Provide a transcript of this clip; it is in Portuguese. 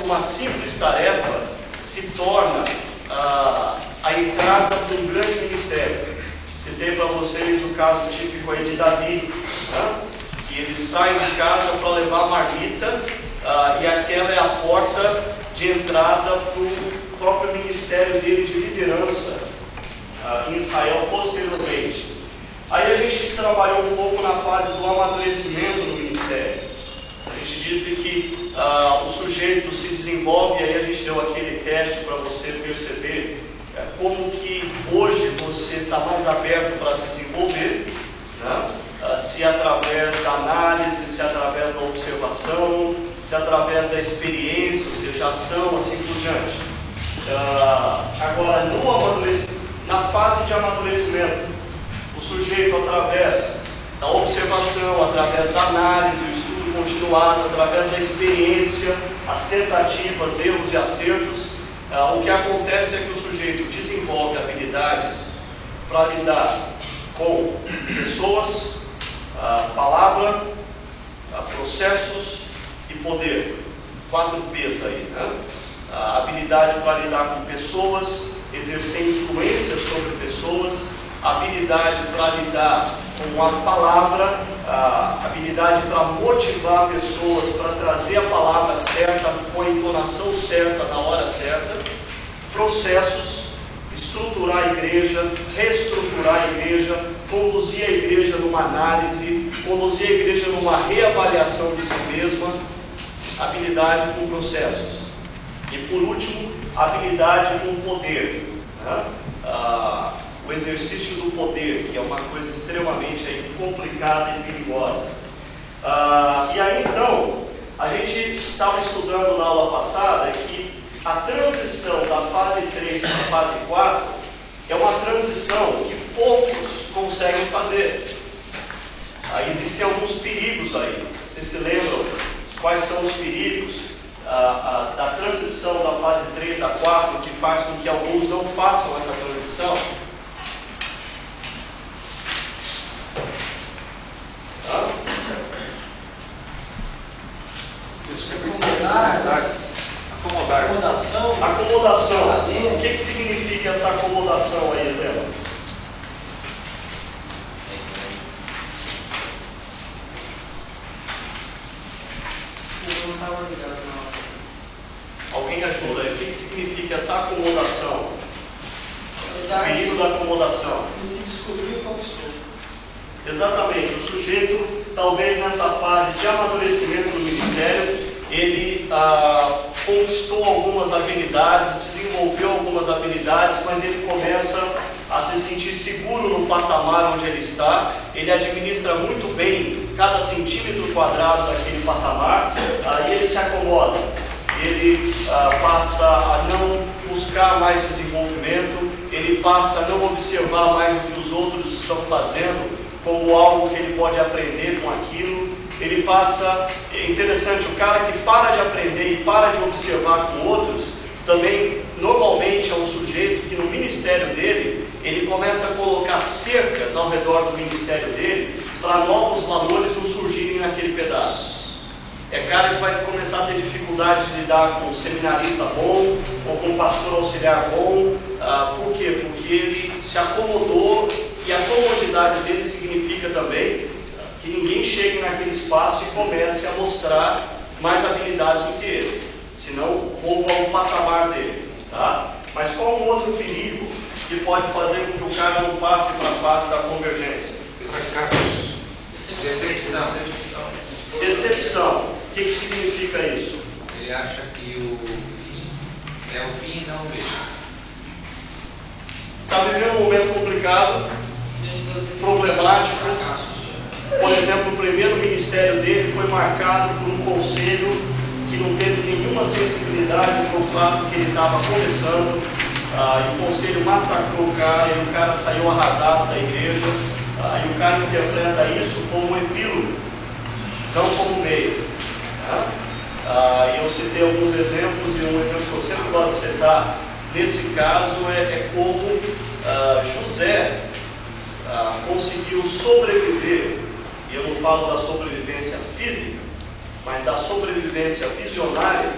uma simples tarefa se torna a entrada para um grande ministério. Citei para vocês o caso típico aí de Davi, né? Que ele sai de casa para levar a marmita, e aquela é a porta de entrada para o próprio ministério dele de liderança em Israel posteriormente. Aí a gente trabalhou um pouco na fase do amadurecimento do ministério. A gente disse que o sujeito se desenvolve, e aí a gente deu aquele teste para você perceber como que hoje você está mais aberto para se desenvolver, né? Se através da análise, se através da observação, se através da experiência, ou seja, ação, assim por diante. Agora, na fase de amadurecimento, o sujeito, através da observação, através da análise, o estudo continuado, através da experiência, as tentativas, erros e acertos, o que acontece é que o sujeito desenvolve habilidades para lidar com pessoas, palavra, processos e poder. 4 P's aí, né? A habilidade para lidar com pessoas, exercer influência sobre pessoas, habilidade para lidar com a palavra, habilidade para motivar pessoas, para trazer a palavra certa, com a entonação certa, na hora certa, processos, estruturar a igreja, reestruturar a igreja, conduzir a igreja numa análise, conduzir a igreja numa reavaliação de si mesma, habilidade com processos. E por último, habilidade com poder, né? O exercício do poder, que é uma coisa extremamente complicada e perigosa. E aí então, a gente estava estudando na aula passada que a transição da fase 3 para a fase 4 é uma transição que poucos conseguem fazer. Existem alguns perigos aí. Vocês se lembram quais são os perigos da transição da fase 3 da 4, que faz com que alguns não façam essa transição? Acomodação. O que significa essa acomodação aí, Helena? Alguém ajuda aí? O que significa essa acomodação? O perigo da acomodação. Descobrir como estou. Exatamente. O sujeito, talvez nessa fase de amadurecimento do ministério, ele conquistou algumas habilidades, desenvolveu algumas habilidades, mas ele começa a se sentir seguro no patamar onde ele está. Ele administra muito bem cada centímetro quadrado daquele patamar, e ele se acomoda. Ele passa a não buscar mais desenvolvimento, ele passa a não observar mais o que os outros estão fazendo como algo que ele pode aprender com aquilo. Ele passa, é interessante, o cara que para de aprender e para de observar com outros, também normalmente é um sujeito que no ministério dele, ele começa a colocar cercas ao redor do ministério dele, para novos valores não surgirem naquele pedaço. É cara que vai começar a ter dificuldade de lidar com um seminarista bom, ou com um pastor auxiliar bom. Por quê? Porque ele se acomodou, e a comodidade dele significa também que ninguém chegue naquele espaço e comece a mostrar mais habilidades do que ele, senão rouba o patamar dele, tá? Mas qual um outro perigo que pode fazer com que o cara não passe para a fase da convergência? Fracassos. Decepção. O que significa isso? Ele acha que o fim é o fim e não o meio. Está vivendo um momento complicado, problemático. Por exemplo, o primeiro ministério dele foi marcado por um conselho que não teve nenhuma sensibilidade para o fato que ele estava começando, e o conselho massacrou o cara, e o cara saiu arrasado da igreja, e o cara interpreta isso como um epílogo, não como um meio. Eu citei alguns exemplos, e um exemplo que eu sempre gosto de citar nesse caso é como José conseguiu sobreviver. E eu não falo da sobrevivência física, mas da sobrevivência visionária